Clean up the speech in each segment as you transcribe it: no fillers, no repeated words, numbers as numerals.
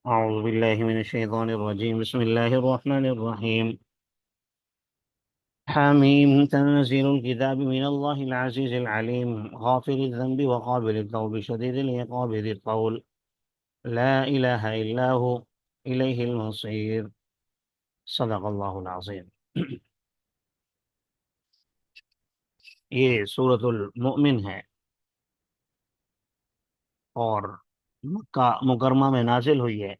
أعوذ بالله من الشيطان الرجيم. بسم الله الرحمن الرحيم. حميم تنزيل الكتاب من الله العزيز العليم غافر الذنب وقابل التوب شديد العقاب ذي الطول لا إله إلا هو إليه المصير. صدق اللہ العظیم. یہ سورۃ المؤمن ہے اور مکہ مکرمہ میں نازل ہوئی ہے.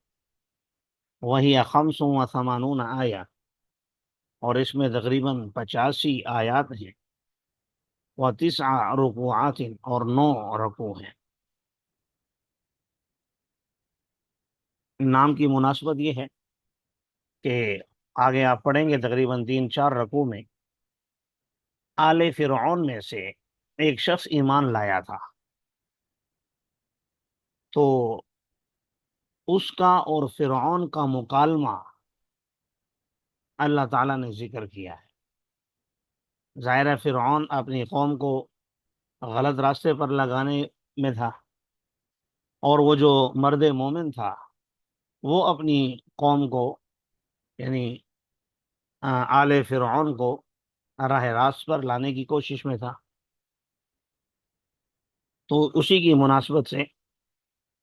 وہی خمس و ثمانون آیہ، اور اس میں تقریباً 85 آیات ہیں. وتسع رکوعات، اور 9 رکوع ہیں. نام کی مناسبت یہ ہے کہ آگے آپ پڑھیں گے تقریباً 3-4 رکوع میں آل فرعون میں سے ایک شخص ایمان لایا تھا، تو اس کا اور فرعون کا مکالمہ اللہ تعالیٰ نے ذکر کیا ہے. ظاہر ہے فرعون اپنی قوم کو غلط راستے پر لگانے میں تھا، اور وہ جو مرد مومن تھا وہ اپنی قوم کو، یعنی آل فرعون کو راہ راست پر لانے کی کوشش میں تھا. تو اسی کی مناسبت سے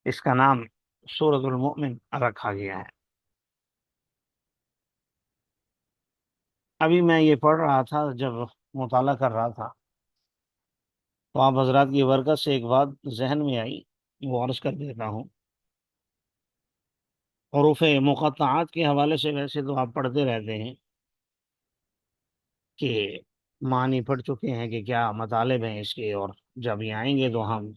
اس کا نام سورۃ المؤمن رکھا گیا ہے. ابھی میں یہ پڑھ رہا تھا، جب مطالعہ کر رہا تھا تو آپ حضرات کی برکت سے ایک بات ذہن میں آئی، وہ عرض کر دیتا ہوں. حروف مقطعات کے حوالے سے ویسے تو آپ پڑھتے رہتے ہیں کہ معنی پڑھ چکے ہیں کہ کیا مطالب ہیں اس کے، اور جب یہ آئیں گے تو ہم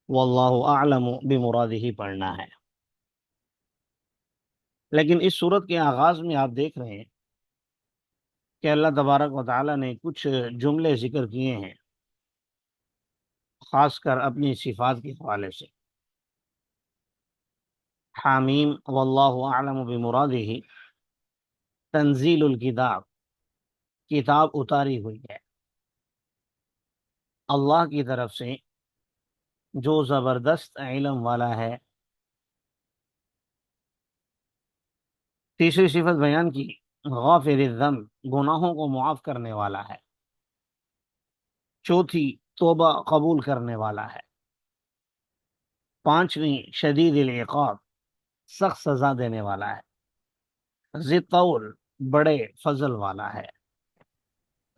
واللہ اعلم بمرادہ پڑھنا ہے. لیکن اس صورت کے آغاز میں آپ دیکھ رہے ہیں کہ اللہ تبارک و تعالیٰ نے کچھ جملے ذکر کیے ہیں، خاص کر اپنی صفات کے حوالے سے. حامیم واللہ اعلم بمرادہ، تنزیل الکتاب، کتاب اتاری ہوئی ہے اللہ کی طرف سے جو زبردست علم والا ہے. تیسری صفت بیان کی، غافر الذنب، گناہوں کو معاف کرنے والا ہے. چوتھی، توبہ قبول کرنے والا ہے. پانچویں، شدید العقاب، سخت سزا دینے والا ہے. ذی الطول، بڑے فضل والا ہے.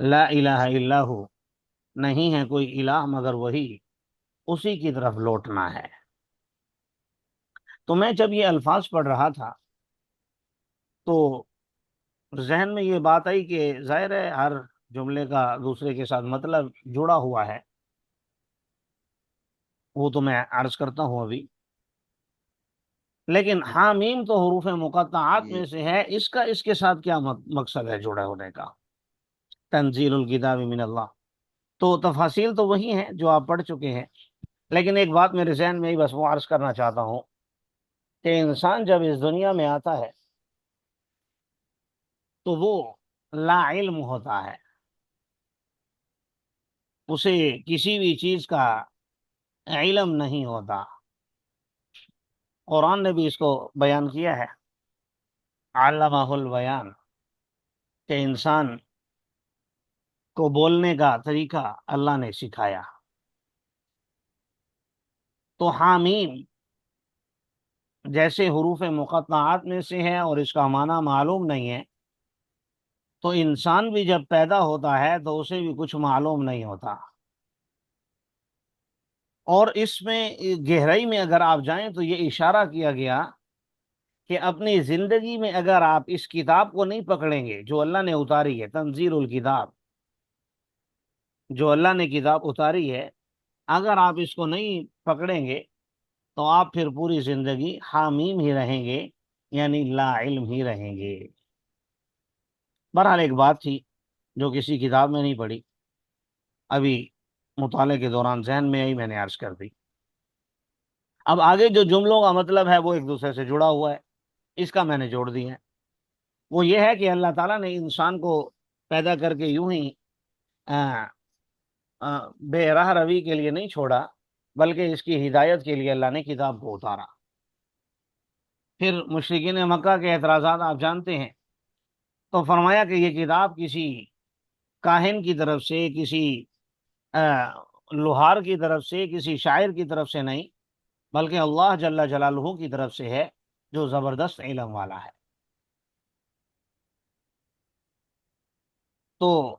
لا الہ الا ہو، نہیں ہے کوئی الہ مگر وہی، اسی کی طرف لوٹنا ہے. تو میں جب یہ الفاظ پڑھ رہا تھا تو ذہن میں یہ بات آئی کہ ظاہر ہے ہر جملے کا دوسرے کے ساتھ مطلب جڑا ہوا ہے، وہ تو میں عرض کرتا ہوں ابھی. لیکن حامیم تو حروف مقطعات میں سے ہے، اس کا اس کے ساتھ کیا مقصد ہے جڑے ہونے کا؟ تنزیل الکتاب من اللہ، تو تفاصیل تو وہی ہیں جو آپ پڑھ چکے ہیں. لیکن ایک بات میرے ذہن میں ہی بس وہ عرض کرنا چاہتا ہوں کہ انسان جب اس دنیا میں آتا ہے تو وہ لا علم ہوتا ہے، اسے کسی بھی چیز کا علم نہیں ہوتا. قرآن نے بھی اس کو بیان کیا ہے، علمہ البیان، کہ انسان کو بولنے کا طریقہ اللہ نے سکھایا. تو حامیم جیسے حروف مقطعات میں سے ہے اور اس کا معنی معلوم نہیں ہے، تو انسان بھی جب پیدا ہوتا ہے تو اسے بھی کچھ معلوم نہیں ہوتا. اور اس میں گہرائی میں اگر آپ جائیں تو یہ اشارہ کیا گیا کہ اپنی زندگی میں اگر آپ اس کتاب کو نہیں پکڑیں گے جو اللہ نے اتاری ہے، تنزیل الکتاب، جو اللہ نے کتاب اتاری ہے، اگر آپ اس کو نہیں پکڑیں گے تو آپ پھر پوری زندگی حامیم ہی رہیں گے، یعنی لا علم ہی رہیں گے. بہرحال ایک بات تھی جو کسی کتاب میں نہیں پڑھی، ابھی مطالعے کے دوران ذہن میں آئی، میں نے عرض کر دی. اب آگے جو جملوں کا مطلب ہے وہ ایک دوسرے سے جڑا ہوا ہے، اس کا میں نے جوڑ دیا ہے. وہ یہ ہے کہ اللہ تعالیٰ نے انسان کو پیدا کر کے یوں ہی بے راہ روی کے لیے نہیں چھوڑا، بلکہ اس کی ہدایت کے لیے اللہ نے کتاب کو اتارا. پھر مشرکین مکہ کے اعتراضات آپ جانتے ہیں، تو فرمایا کہ یہ کتاب کسی کاہن کی طرف سے، کسی لوہار کی طرف سے، کسی شاعر کی طرف سے نہیں، بلکہ اللہ جل جلالہ کی طرف سے ہے، جو زبردست علم والا ہے۔ تو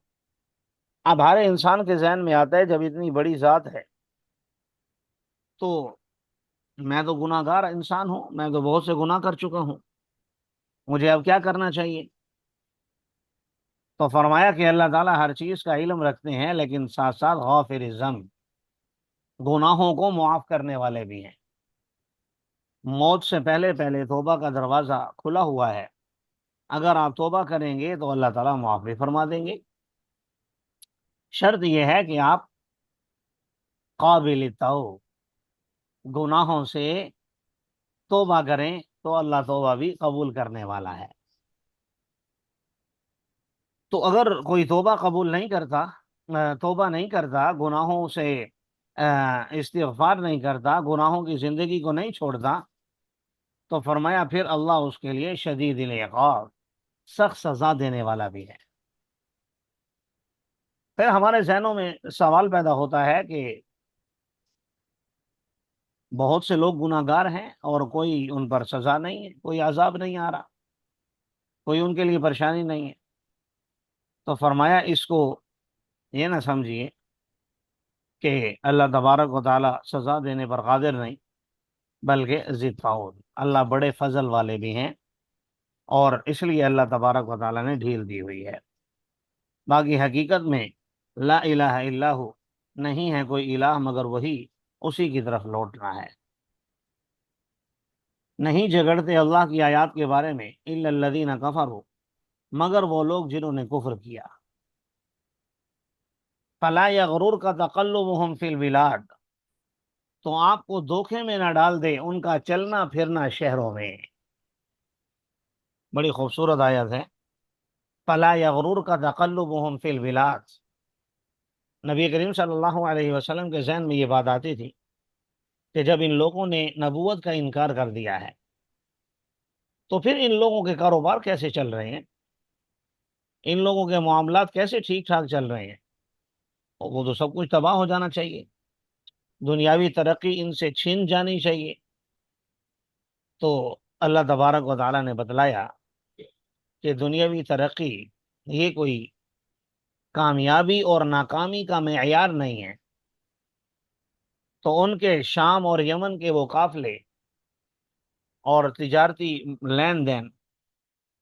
اب ہر انسان کے ذہن میں آتا ہے جب اتنی بڑی ذات ہے تو میں تو گناہ گار انسان ہوں، میں تو بہت سے گناہ کر چکا ہوں، مجھے اب کیا کرنا چاہیے؟ تو فرمایا کہ اللہ تعالیٰ ہر چیز کا علم رکھتے ہیں، لیکن ساتھ ساتھ غافر الذنب، گناہوں کو معاف کرنے والے بھی ہیں۔ موت سے پہلے پہلے توبہ کا دروازہ کھلا ہوا ہے، اگر آپ توبہ کریں گے تو اللہ تعالیٰ معاف بھی فرما دیں گے۔ شرط یہ ہے کہ آپ قابل توبہ، گناہوں سے توبہ کریں تو اللہ توبہ بھی قبول کرنے والا ہے۔ تو اگر کوئی توبہ قبول نہیں کرتا، توبہ نہیں کرتا، گناہوں سے استغفار نہیں کرتا، گناہوں کی زندگی کو نہیں چھوڑتا، تو فرمایا پھر اللہ اس کے لیے شدید العقاب، سخت سزا دینے والا بھی ہے۔ پھر ہمارے ذہنوں میں سوال پیدا ہوتا ہے کہ بہت سے لوگ گناہ گار ہیں اور کوئی ان پر سزا نہیں ہے، کوئی عذاب نہیں آ رہا، کوئی ان کے لیے پریشانی نہیں ہے۔ تو فرمایا اس کو یہ نہ سمجھیے کہ اللہ تبارک و تعالی سزا دینے پر قادر نہیں، بلکہ ذی طول، اللہ بڑے فضل والے بھی ہیں، اور اس لیے اللہ تبارک و تعالی نے ڈھیل دی ہوئی ہے۔ باقی حقیقت میں لا الہ الا ہو، نہیں ہے کوئی الہ مگر وہی، اسی کی طرف لوٹنا ہے۔ نہیں جھگڑتے اللہ کی آیات کے بارے میں الا الذین کفروا، مگر وہ لوگ جنہوں نے کفر کیا۔ فلا یغررک تقلبهم فی البلاد، تو آپ کو دھوکے میں نہ ڈال دے ان کا چلنا پھرنا شہروں میں۔ بڑی خوبصورت آیت ہے، فلا یغررک تقلبهم فی البلاد۔ نبی کریم صلی اللہ علیہ وسلم کے ذہن میں یہ بات آتی تھی کہ جب ان لوگوں نے نبوت کا انکار کر دیا ہے تو پھر ان لوگوں کے کاروبار کیسے چل رہے ہیں، ان لوگوں کے معاملات کیسے ٹھیک ٹھاک چل رہے ہیں؟ وہ تو سب کچھ تباہ ہو جانا چاہیے، دنیاوی ترقی ان سے چھین جانی چاہیے۔ تو اللہ تبارک و تعالیٰ نے بتلایا کہ دنیاوی ترقی یہ کوئی کامیابی اور ناکامی کا معیار نہیں ہے۔ تو ان کے شام اور یمن کے وہ قافلے اور تجارتی لین دین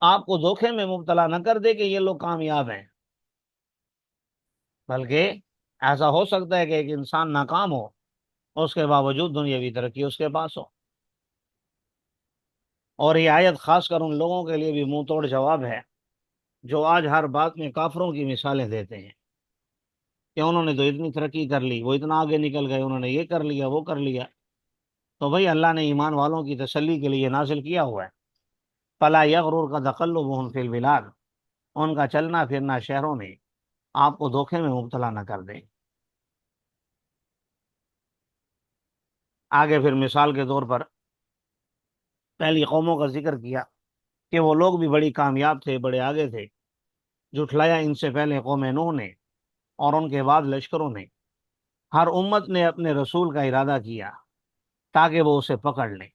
آپ کو دھوکے میں مبتلا نہ کر دے کہ یہ لوگ کامیاب ہیں، بلکہ ایسا ہو سکتا ہے کہ ایک انسان ناکام ہو، اس کے باوجود دنیاوی ترقی اس کے پاس ہو۔ اور یہ آیت خاص کر ان لوگوں کے لیے بھی منہ توڑ جواب ہے جو آج ہر بات میں کافروں کی مثالیں دیتے ہیں کہ انہوں نے تو اتنی ترقی کر لی، وہ اتنا آگے نکل گئے، انہوں نے یہ کر لیا، وہ کر لیا۔ تو بھئی اللہ نے ایمان والوں کی تسلی کے لیے نازل کیا ہوا ہے، فلا یغررک تقلبهم فی البلاد، ان کا چلنا پھرنا شہروں میں آپ کو دھوکے میں مبتلا نہ کر دے۔ آگے پھر مثال کے طور پر پہلی قوموں کا ذکر کیا کہ وہ لوگ بھی بڑی کامیاب تھے، بڑے آگے تھے، جھٹلایا ان سے پہلے قوم نوح نے، اور ان کے بعد لشکروں نے۔ ہر امت نے اپنے رسول کا ارادہ کیا تاکہ وہ اسے پکڑ لیں۔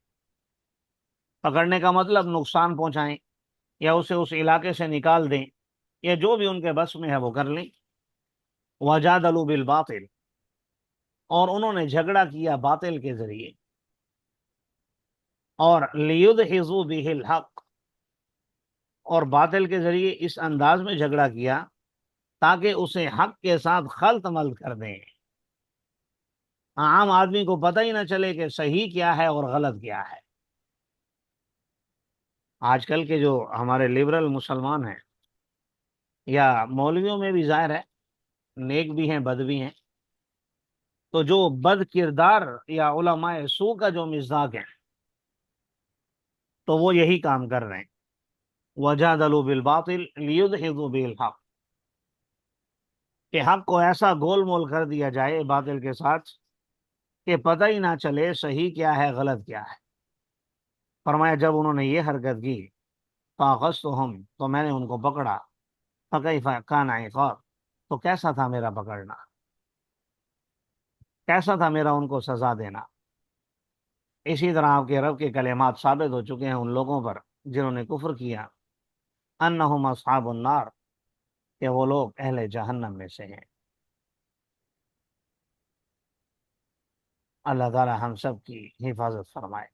پکڑنے کا مطلب نقصان پہنچائیں یا اسے اس علاقے سے نکال دیں، یا جو بھی ان کے بس میں ہے وہ کر لیں۔ وجادلوا بالباطل، اور انہوں نے جھگڑا کیا باطل کے ذریعے، اور لیدحضوا بہ الحق، اور باطل کے ذریعے اس انداز میں جھگڑا کیا تاکہ اسے حق کے ساتھ خلط ملط کر دیں، عام آدمی کو پتہ ہی نہ چلے کہ صحیح کیا ہے اور غلط کیا ہے۔ آج کل کے جو ہمارے لبرل مسلمان ہیں، یا مولویوں میں بھی ظاہر ہے، نیک بھی ہیں بد بھی ہیں، تو جو بد کردار یا علماء سو کا جو مزاج ہے تو وہ یہی کام کر رہے ہیں، وجادلوا بالباطل لیدحضوا بالحق، کہ حق کو ایسا گول مول کر دیا جائے باطل کے ساتھ کہ پتہ ہی نہ چلے صحیح کیا ہے غلط کیا ہے۔ فرمایا جب انہوں نے یہ حرکت کی فاخذتهم تو میں نے ان کو پکڑا، فکیف کان عقاب تو کیسا تھا میرا پکڑنا، کیسا تھا میرا ان کو سزا دینا۔ اسی طرح آپ کے رب کے کلمات ثابت ہو چکے ہیں ان لوگوں پر جنہوں نے کفر کیا، انہم اصحاب النار کہ وہ لوگ اہل جہنم میں سے ہیں۔ اللہ تعالی ہم سب کی حفاظت فرمائے۔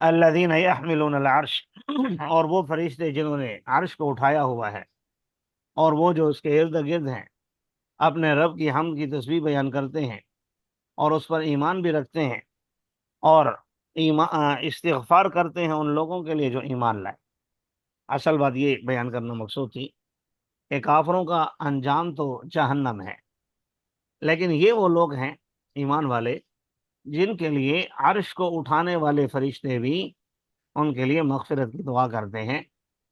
الذین یحملون العرش اور وہ فرشتے جنہوں نے عرش کو اٹھایا ہوا ہے، اور وہ جو اس کے ارد گرد ہیں اپنے رب کی حمد کی تسبیح بیان کرتے ہیں اور اس پر ایمان بھی رکھتے ہیں، اور استغفار کرتے ہیں ان لوگوں کے لیے جو ایمان لائے۔ اصل بات یہ بیان کرنا مقصود تھی کہ کافروں کا انجام تو جہنم ہے، لیکن یہ وہ لوگ ہیں ایمان والے جن کے لیے عرش کو اٹھانے والے فرشتے بھی ان کے لیے مغفرت کی دعا کرتے ہیں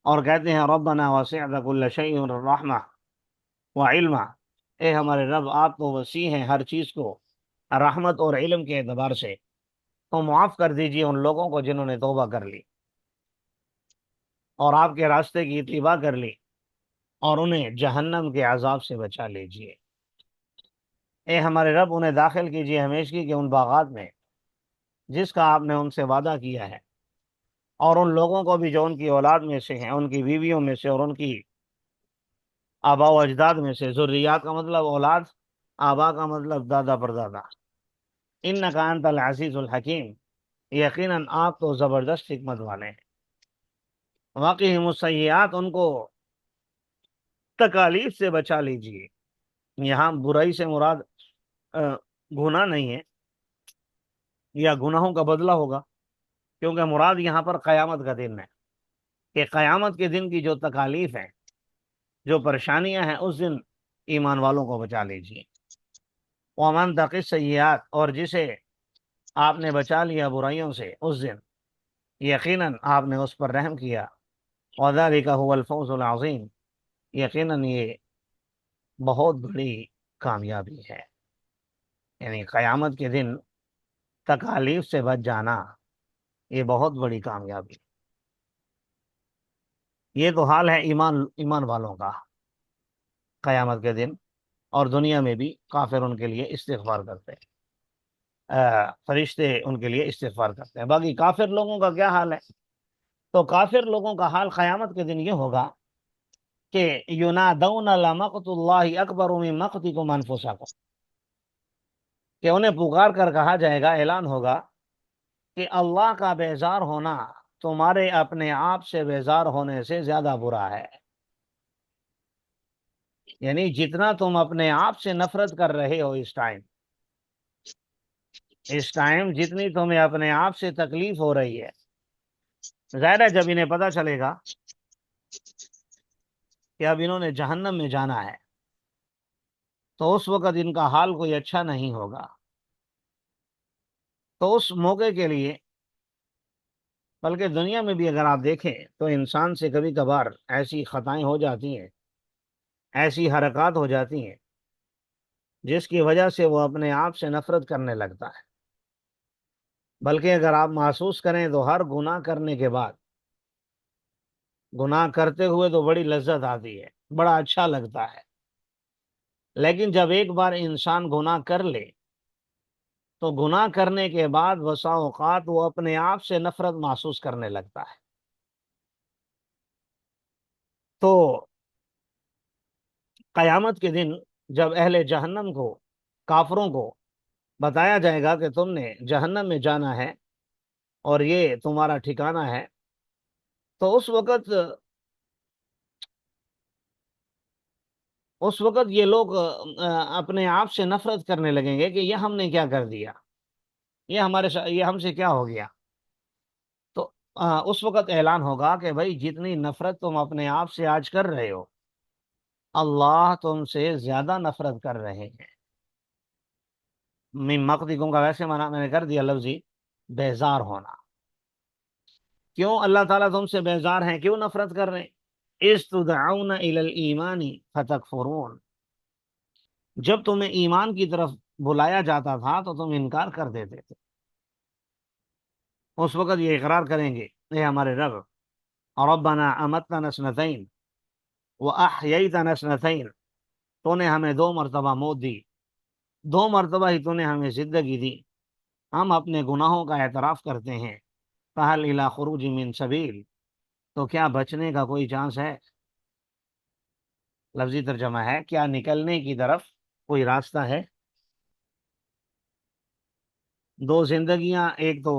اور کہتے ہیں ربنا وسعت كل شيء رحمہ وعلما، اے ہمارے رب آپ تو وسیع ہیں ہر چیز کو رحمت اور علم کے اعتبار سے، تو معاف کر دیجئے ان لوگوں کو جنہوں نے توبہ کر لی اور آپ کے راستے کی اتباع کر لی، اور انہیں جہنم کے عذاب سے بچا لیجئے۔ اے ہمارے رب انہیں داخل کیجئے ہمیشگی کے ان باغات میں جس کا آپ نے ان سے وعدہ کیا ہے، اور ان لوگوں کو بھی جو ان کی اولاد میں سے ہیں، ان کی بیویوں میں سے اور ان کی آبا و اجداد میں سے۔ ذریات کا مطلب اولاد، آبا کا مطلب دادا پردادا۔ انک انت العزیز الحکیم، یقیناً آپ تو زبردست حکمت والے ہیں۔ واقعہم السیئات، ان کو تکالیف سے بچا لیجیے۔ یہاں برائی سے مراد گناہ نہیں ہے یا گناہوں کا بدلہ ہوگا، کیونکہ مراد یہاں پر قیامت کا دن ہے کہ قیامت کے دن کی جو تکالیف ہیں، جو پریشانیاں ہیں، اس دن ایمان والوں کو بچا لیجیے۔ ومن تق السیئات، اور جسے آپ نے بچا لیا برائیوں سے اس دن یقیناً آپ نے اس پر رحم کیا۔ وذلک هو الفوز العظیم، یقیناً یہ بہت بڑی کامیابی ہے، یعنی قیامت کے دن تکالیف سے بچ جانا یہ بہت بڑی کامیابی۔ یہ تو حال ہے ایمان والوں کا قیامت کے دن، اور دنیا میں بھی کافر ان کے لیے استغفار کرتے ہیں، فرشتے ان کے لیے استغفار کرتے ہیں۔ باقی کافر لوگوں کا کیا حال ہے؟ تو کافر لوگوں کا حال قیامت کے دن یہ ہوگا کہ ینادون لمقت اللہ اکبر من مقتکم انفسکم، کہ انہیں پکار کر کہا جائے گا، اعلان ہوگا کہ اللہ کا بیزار ہونا تمہارے اپنے آپ سے بیزار ہونے سے زیادہ برا ہے۔ یعنی جتنا تم اپنے آپ سے نفرت کر رہے ہو اس ٹائم جتنی تمہیں اپنے آپ سے تکلیف ہو رہی ہے، ظاہر ہے جب انہیں پتہ چلے گا کہ اب انہوں نے جہنم میں جانا ہے تو اس وقت ان کا حال کوئی اچھا نہیں ہوگا۔ تو اس موقع کے لیے، بلکہ دنیا میں بھی اگر آپ دیکھیں تو انسان سے کبھی کبھار ایسی خطائیں ہو جاتی ہیں، ایسی حرکات ہو جاتی ہیں جس کی وجہ سے وہ اپنے آپ سے نفرت کرنے لگتا ہے۔ بلکہ اگر آپ محسوس کریں تو ہر گناہ کرنے کے بعد، گناہ کرتے ہوئے تو بڑی لذت آتی ہے، بڑا اچھا لگتا ہے، لیکن جب ایک بار انسان گناہ کر لے تو گناہ کرنے کے بعد بسا اوقات وہ اپنے آپ سے نفرت محسوس کرنے لگتا ہے۔ تو قیامت کے دن جب اہل جہنم کو، کافروں کو بتایا جائے گا کہ تم نے جہنم میں جانا ہے اور یہ تمہارا ٹھکانہ ہے، تو اس وقت یہ لوگ اپنے آپ سے نفرت کرنے لگیں گے کہ یہ ہم نے کیا کر دیا، یہ ہم سے کیا ہو گیا۔ تو اس وقت اعلان ہوگا کہ بھائی جتنی نفرت تم اپنے آپ سے آج کر رہے ہو، اللہ تم سے زیادہ نفرت کر رہے ہیں۔ من مقتکم کا ویسے معنی میں نے کر دیا لفظی بیزار ہونا۔ کیوں اللہ تعالیٰ تم سے بیزار ہیں، کیوں نفرت کر رہے ہیں؟ اذ تدعون الی الایمان فتکفرون، جب تمہیں ایمان کی طرف بلایا جاتا تھا تو تم انکار کر دیتے تھے۔ اس وقت یہ اقرار کریں گے، اے ہمارے رب، ربنا امتنا سنتین واحییتنا سنتین، تو نے ہمیں 2 مرتبہ موت دی، 2 مرتبہ ہی تو نے ہمیں زندگی دی، ہم اپنے گناہوں کا اعتراف کرتے ہیں، فہل الی خروج من سبیل، تو کیا بچنے کا کوئی چانس ہے؟ لفظی ترجمہ ہے، کیا نکلنے کی طرف کوئی راستہ ہے؟ 2 زندگیاں، ایک تو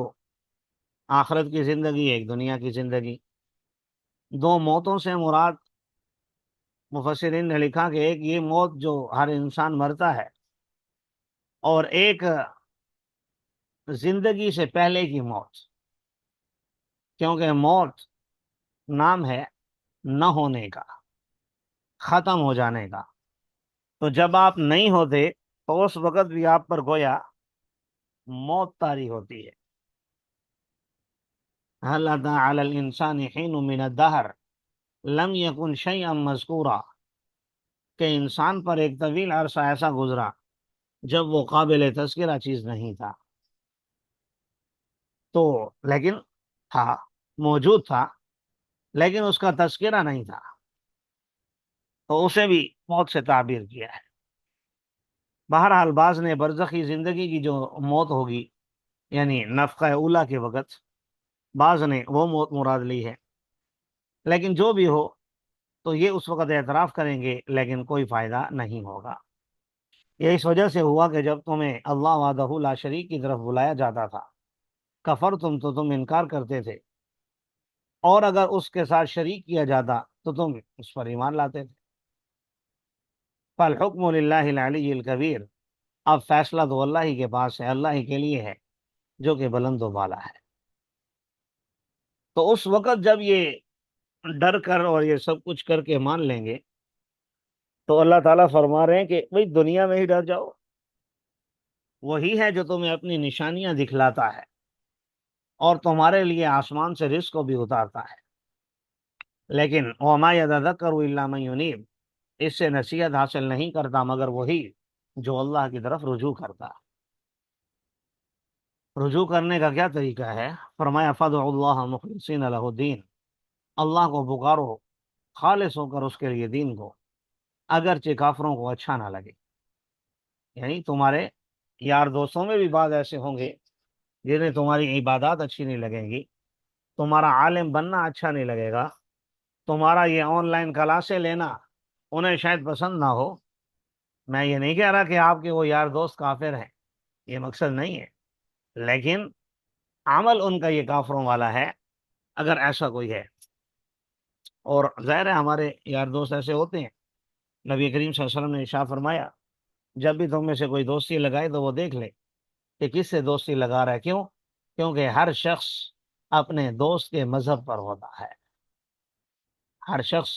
آخرت کی زندگی، ایک دنیا کی زندگی۔ 2 موتوں سے مراد مفسرین نے لکھا کہ ایک یہ موت جو ہر انسان مرتا ہے، اور ایک زندگی سے پہلے کی موت، کیونکہ موت نام ہے نہ ہونے کا، ختم ہو جانے کا۔ تو جب آپ نہیں ہوتے تو اس وقت بھی آپ پر گویا موت طاری ہوتی ہے۔ هل اتى على الانسان حين من الدهر لم يكن شيئا مذکورا، کہ انسان پر ایک طویل عرصہ ایسا گزرا جب وہ قابل تذکرہ چیز نہیں تھا، تو لیکن تھا، موجود تھا، لیکن اس کا تذکرہ نہیں تھا، تو اسے بھی موت سے تعبیر کیا ہے۔ بہرحال بعض نے برزخی زندگی کی جو موت ہوگی، یعنی نفخہ اولا کے وقت، بعض نے وہ موت مراد لی ہے، لیکن جو بھی ہو تو یہ اس وقت اعتراف کریں گے لیکن کوئی فائدہ نہیں ہوگا۔ یہ اس وجہ سے ہوا کہ جب تمہیں اللہ وحدہ لا شریک کی طرف بلایا جاتا تھا، کفر تو تم انکار کرتے تھے، اور اگر اس کے ساتھ شریک کیا جاتا تو تم اس پر ایمان لاتے تھے۔ فالحکم للہ العلی الکبیر، اب فیصلہ تو اللہ ہی کے پاس ہے، اللہ ہی کے لیے ہے جو کہ بلند و بالا ہے۔ تو اس وقت جب یہ ڈر کر اور یہ سب کچھ کر کے مان لیں گے، تو اللہ تعالیٰ فرما رہے ہیں کہ بھئی دنیا میں ہی ڈر جاؤ، وہی ہے جو تمہیں اپنی نشانیاں دکھلاتا ہے اور تمہارے لیے آسمان سے رزق کو بھی اتارتا ہے، لیکن وما یذکر الا من ینیب، اس سے نصیحت حاصل نہیں کرتا مگر وہی جو اللہ کی طرف رجوع کرتا ہے۔ رجوع کرنے کا کیا طریقہ ہے؟ فرمایا فادعوا اللہ مخلصین لہ الدین، اللہ کو پکارو خالص ہو کر اس کے لیے دین کو، اگرچہ کافروں کو اچھا نہ لگے۔ یعنی تمہارے یار دوستوں میں بھی بعض ایسے ہوں گے جنہیں تمہاری عبادات اچھی نہیں لگیں گی، تمہارا عالم بننا اچھا نہیں لگے گا، تمہارا یہ آن لائن کلاسیں لینا انہیں شاید پسند نہ ہو۔ میں یہ نہیں کہہ رہا کہ آپ کے وہ یار دوست کافر ہیں، یہ مقصد نہیں ہے، لیکن عمل ان کا یہ کافروں والا ہے اگر ایسا کوئی ہے۔ اور ظاہر ہے ہمارے یار دوست ایسے ہوتے ہیں، نبی کریم صلی اللہ علیہ وسلم نے ارشاد فرمایا جب بھی تم میں سے کوئی دوستی لگائے تو وہ دیکھ لے کہ کس سے دوستی لگا رہا ہے۔ کیوں؟ کیونکہ ہر شخص اپنے دوست کے مذہب پر ہوتا ہے، ہر شخص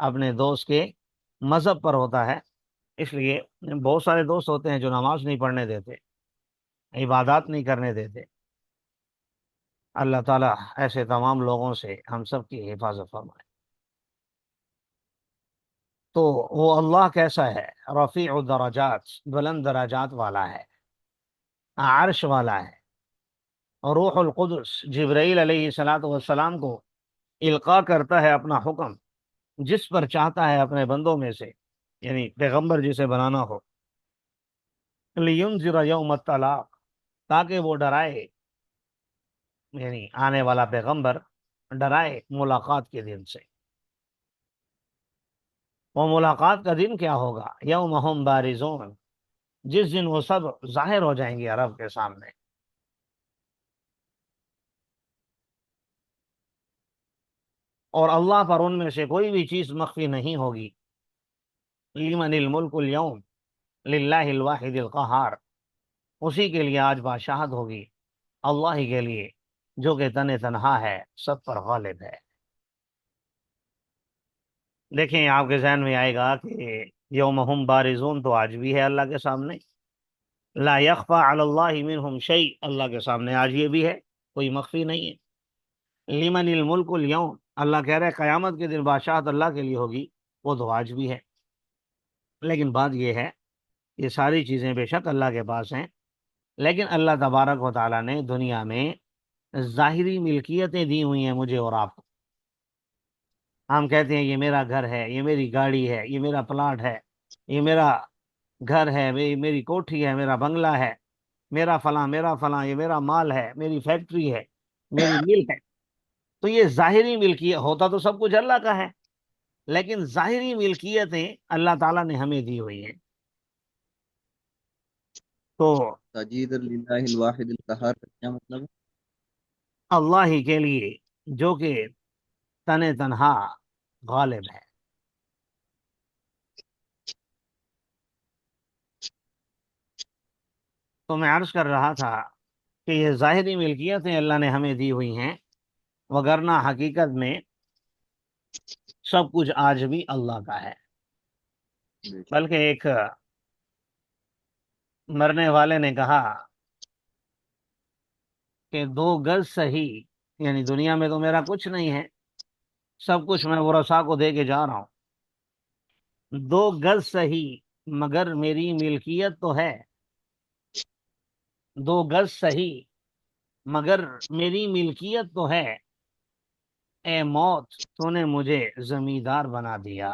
اپنے دوست کے مذہب پر ہوتا ہے، اس لیے بہت سارے دوست ہوتے ہیں جو نماز نہیں پڑھنے دیتے، عبادات نہیں کرنے دیتے۔ اللہ تعالیٰ ایسے تمام لوگوں سے ہم سب کی حفاظت فرمائے۔ تو وہ اللہ کیسا ہے؟ رفیع الدرجات، بلند درجات والا ہے، عرش والا ہے، اور روح القدس جبرائیل علیہ الصلاۃ والسلام کو القاء کرتا ہے اپنا حکم جس پر چاہتا ہے اپنے بندوں میں سے، یعنی پیغمبر جسے بنانا ہو، لینذر یوم الطلاق، تاکہ وہ ڈرائے، یعنی آنے والا پیغمبر ڈرائے ملاقات کے دن سے۔ وہ ملاقات کا دن کیا ہوگا؟ یوم ہم بارزون، جس دن وہ سب ظاہر ہو جائیں گے رب کے سامنے۔ اور اللہ پر ان میں سے کوئی بھی چیز مخفی نہیں ہوگی۔ لمن الملک اليوم للہ الواحد القہار، اسی کے لیے آج بادشاہت ہوگی، اللہ ہی کے لیے جو کہ تنہا ہے، سب پر غالب ہے۔ دیکھیں آپ کے ذہن میں آئے گا کہ یوم ہم بارزون تو آج بھی ہے اللہ کے سامنے، لا یخفی علی اللہ منہم شیء، اللہ کے سامنے آج یہ بھی ہے، کوئی مخفی نہیں ہے۔ لمن الملک اليوم، اللہ کہہ رہے ہیں قیامت کے دن بادشاہت اللہ کے لیے ہوگی، وہ تو آج بھی ہے، لیکن بات یہ ہے یہ ساری چیزیں بے شک اللہ کے پاس ہیں، لیکن اللہ تبارک و تعالیٰ نے دنیا میں ظاہری ملکیتیں دی ہوئی ہیں مجھے اور آپ کو۔ ہم کہتے ہیں یہ میرا گھر ہے، یہ میری گاڑی ہے، یہ میرا پلاٹ ہے، یہ میرا گھر ہے، میری کوٹھی ہے، میرا بنگلہ ہے، میرا فلاں میرا فلاں، یہ میرا مال ہے، میری فیکٹری ہے، میری مل ہے۔ تو یہ ظاہری ملکیت ہوتا تو سب کچھ اللہ کا ہے، لیکن ظاہری ملکیتیں اللہ تعالیٰ نے ہمیں دی ہوئی ہیں۔ تو سجید للہ الواحد القہار کا کیا مطلب ہے؟ اللہ ہی کے لیے جو کہ تنہا غالب ہے۔ تو میں عرض کر رہا تھا کہ یہ ظاہری ملکیتیں اللہ نے ہمیں دی ہوئی ہیں، وگرنہ حقیقت میں سب کچھ آج بھی اللہ کا ہے۔ بے شک۔ بلکہ ایک مرنے والے نے کہا کہ 2 گز صحیح، یعنی دنیا میں تو میرا کچھ نہیں ہے، سب کچھ میں ورثاء کو دے کے جا رہا ہوں، 2 گز صحیح مگر میری ملکیت تو ہے، 2 گز صحیح مگر میری ملکیت تو ہے، اے موت تو نے مجھے زمیندار بنا دیا۔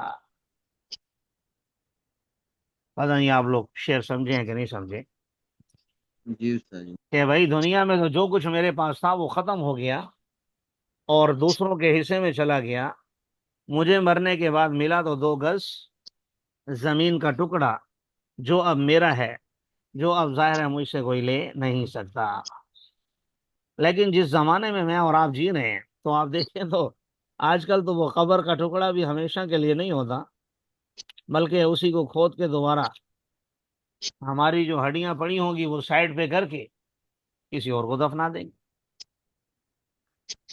پتہ نہیں آپ لوگ شعر سمجھے ہیں کہ نہیں سمجھے، جی استاد جی۔ کہ بھائی دنیا میں تو جو کچھ میرے پاس تھا وہ ختم ہو گیا اور دوسروں کے حصے میں چلا گیا، مجھے مرنے کے بعد ملا تو 2 گز زمین کا ٹکڑا، جو اب میرا ہے، جو اب ظاہر ہے مجھ سے کوئی لے نہیں سکتا۔ لیکن جس زمانے میں میں اور آپ جی رہے ہیں تو آپ دیکھیں تو آج کل تو وہ قبر کا ٹکڑا بھی ہمیشہ کے لیے نہیں ہوتا، بلکہ اسی کو کھود کے دوبارہ ہماری جو ہڈیاں پڑی ہوں گی وہ سائڈ پہ کر کے کسی اور کو دفنا دیں گے۔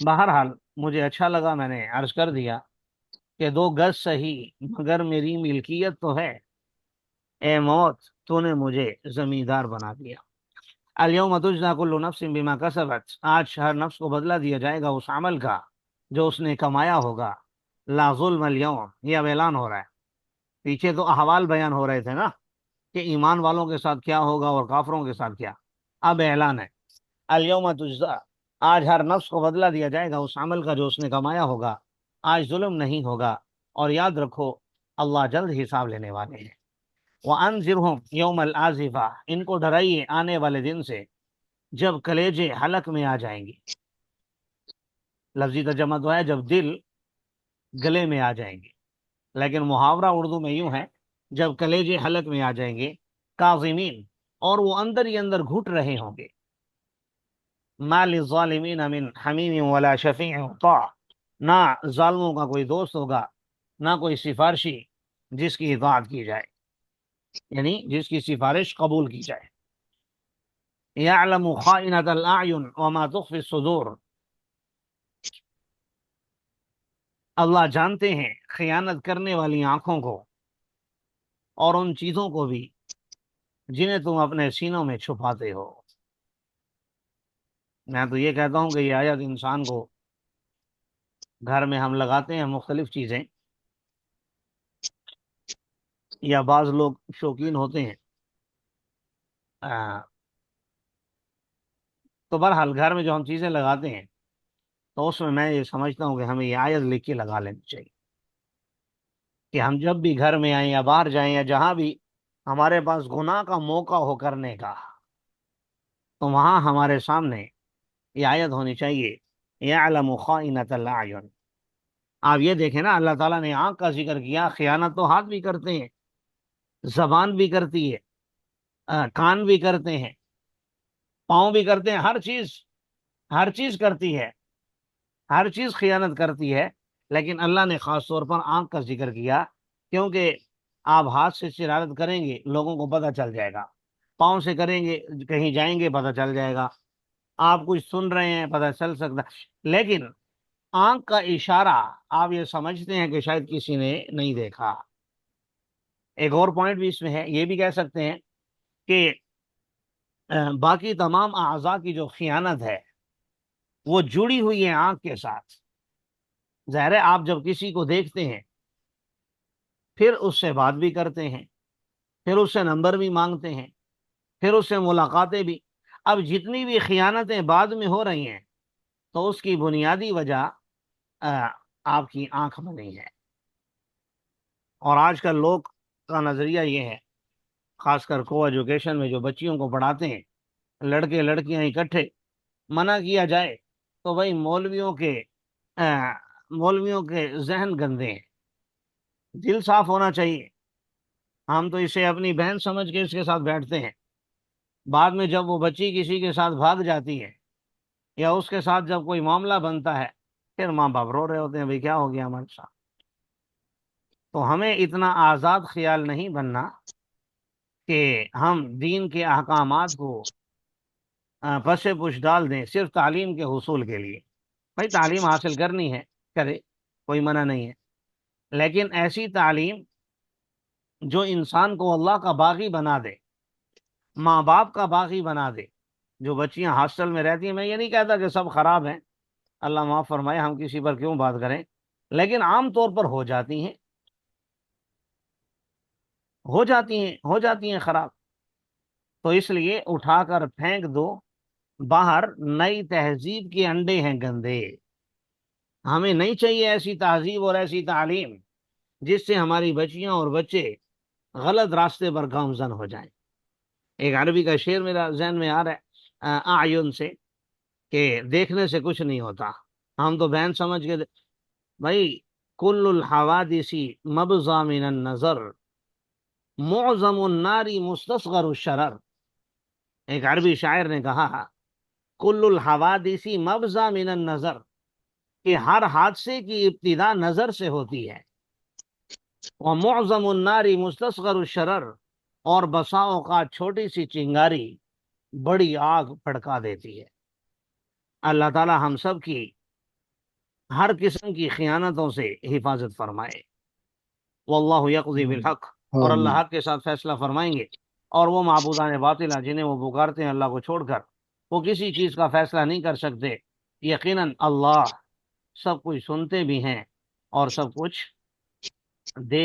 بہرحال مجھے اچھا لگا، میں نے عرض کر دیا کہ 2 گز صحیح مگر میری ملکیت تو ہے، اے موت تو نے مجھے زمیندار بنا دیا۔ الیوم تجزا کل نفس بما کسبت، آج ہر نفس کو بدلہ دیا جائے گا اس عمل کا جو اس نے کمایا ہوگا۔ لا ظلم اليوم، یہ اب اعلان ہو رہا ہے، پیچھے تو احوال بیان ہو رہے تھے نا کہ ایمان والوں کے ساتھ کیا ہوگا اور کافروں کے ساتھ کیا، اب اعلان ہے الیوم تجزا، آج ہر نفس کو بدلہ دیا جائے گا اس عمل کا جو اس نے کمایا ہوگا، آج ظلم نہیں ہوگا، اور یاد رکھو اللہ جلد حساب لینے والے ہیں۔ وَأَنذِرْهُمْ يَوْمَ الْآزِفَةِ، ان کو ڈرائیے آنے والے دن سے جب کلیجے حلق میں آ جائیں گے۔ لفظی ترجمہ تو ہے جب دل گلے میں آ جائیں گے، لیکن محاورہ اردو میں یوں ہے جب کلیجے حلق میں آ جائیں گے، کاظمین، اور وہ اندر ہی اندر گھٹ رہے ہوں گے، ما للظالمین من حمیم ولا شفیع طاع، نہ ظالموں کا کوئی دوست ہوگا، نہ کوئی سفارشی جس کی اطاعت کی جائے، یعنی جس کی سفارش قبول کی جائے۔ یعلم خائنۃ الاعین وما تخفی الصدور، اللہ جانتے ہیں خیانت کرنے والی آنکھوں کو اور ان چیزوں کو بھی جنہیں تم اپنے سینوں میں چھپاتے ہو۔ میں تو یہ کہتا ہوں کہ یہ آیت انسان کو، گھر میں ہم لگاتے ہیں مختلف چیزیں، یا بعض لوگ شوقین ہوتے ہیں، تو بہرحال گھر میں جو ہم چیزیں لگاتے ہیں تو اس میں یہ سمجھتا ہوں کہ ہمیں یہ آیت لکھ کے لگا لینی چاہیے کہ ہم جب بھی گھر میں آئیں یا باہر جائیں یا جہاں بھی ہمارے پاس گناہ کا موقع ہو کرنے کا، تو وہاں ہمارے سامنے یہ آیت ہونی چاہیے، یعلم خائنۃ الاعین۔ آپ یہ دیکھیں نا، اللہ تعالیٰ نے آنکھ کا ذکر کیا، خیانت تو ہاتھ بھی کرتے ہیں، زبان بھی کرتی ہے، کان بھی کرتے ہیں، پاؤں بھی کرتے ہیں، ہر چیز کرتی ہے، ہر چیز خیانت کرتی ہے، لیکن اللہ نے خاص طور پر آنکھ کا ذکر کیا، کیونکہ آپ ہاتھ سے شرارت کریں گے لوگوں کو پتہ چل جائے گا، پاؤں سے کریں گے کہیں جائیں گے پتہ چل جائے گا، آپ کچھ سن رہے ہیں پتہ چل سکتا، لیکن آنکھ کا اشارہ آپ یہ سمجھتے ہیں کہ شاید کسی نے نہیں دیکھا۔ ایک اور پوائنٹ بھی اس میں ہے، یہ بھی کہہ سکتے ہیں کہ باقی تمام اعضاء کی جو خیانت ہے وہ جڑی ہوئی ہے آنکھ کے ساتھ۔ ظاہر ہے آپ جب کسی کو دیکھتے ہیں پھر اس سے بات بھی کرتے ہیں، پھر اس سے نمبر بھی مانگتے ہیں، پھر اس سے ملاقاتیں بھی، اب جتنی بھی خیانتیں بعد میں ہو رہی ہیں تو اس کی بنیادی وجہ آپ کی آنکھ بنی ہے۔ اور آج کل لوگ کا نظریہ یہ ہے، خاص کر کو ایجوکیشن میں جو بچیوں کو پڑھاتے ہیں، لڑکے لڑکیاں اکٹھے، منع کیا جائے تو بھائی مولویوں کے ذہن گندے ہیں، دل صاف ہونا چاہیے۔ ہم تو اسے اپنی بہن سمجھ کے اس کے ساتھ بیٹھتے ہیں، بعد میں جب وہ بچی کسی کے ساتھ بھاگ جاتی ہے یا اس کے ساتھ جب کوئی معاملہ بنتا ہے، پھر ماں باپ رو رہے ہوتے ہیں، بھائی کیا ہو گیا ہمارے ساتھ۔ تو ہمیں اتنا آزاد خیال نہیں بننا کہ ہم دین کے احکامات کو پس پش ڈال دیں صرف تعلیم کے حصول کے لیے۔ بھائی تعلیم حاصل کرنی ہے، کرے، کوئی منع نہیں ہے، لیکن ایسی تعلیم جو انسان کو اللہ کا باغی بنا دے، ماں باپ کا باغی بنا دے۔ جو بچیاں ہاسٹل میں رہتی ہیں، میں یہ نہیں کہتا کہ سب خراب ہیں، اللہ معاف فرمائے، ہم کسی پر کیوں بات کریں، لیکن عام طور پر ہو جاتی ہیں خراب۔ تو اس لیے اٹھا کر پھینک دو باہر، نئی تہذیب کے انڈے ہیں گندے۔ ہمیں نہیں چاہیے ایسی تہذیب اور ایسی تعلیم جس سے ہماری بچیاں اور بچے غلط راستے پر گامزن ہو جائیں۔ ایک عربی کا شعر میرا ذہن میں آ رہا ہے، اعین سے، کہ دیکھنے سے کچھ نہیں ہوتا، ہم تو بہن سمجھ کے بھائی، کل الحوادث مبزا من النظر، معظم النار مستصغر الشرر۔ ایک عربی شاعر نے کہا، کل الحوادث مبزا من النظر، کہ ہر حادثے کی ابتدا نظر سے ہوتی ہے، ومعظم النار مستصغر الشرر، اور بسا اوقات چھوٹی سی چنگاری بڑی آگ بھڑکا دیتی ہے۔ اللہ تعالی ہم سب کی ہر قسم کی خیانتوں سے حفاظت فرمائے۔ واللہ یقضی بالحق، اور اللہ آمین۔ حق کے ساتھ فیصلہ فرمائیں گے، اور وہ معبودان باطلہ جنہیں وہ پکارتے ہیں اللہ کو چھوڑ کر، وہ کسی چیز کا فیصلہ نہیں کر سکتے۔ یقیناً اللہ سب کچھ سنتے بھی ہیں اور سب کچھ دیکھ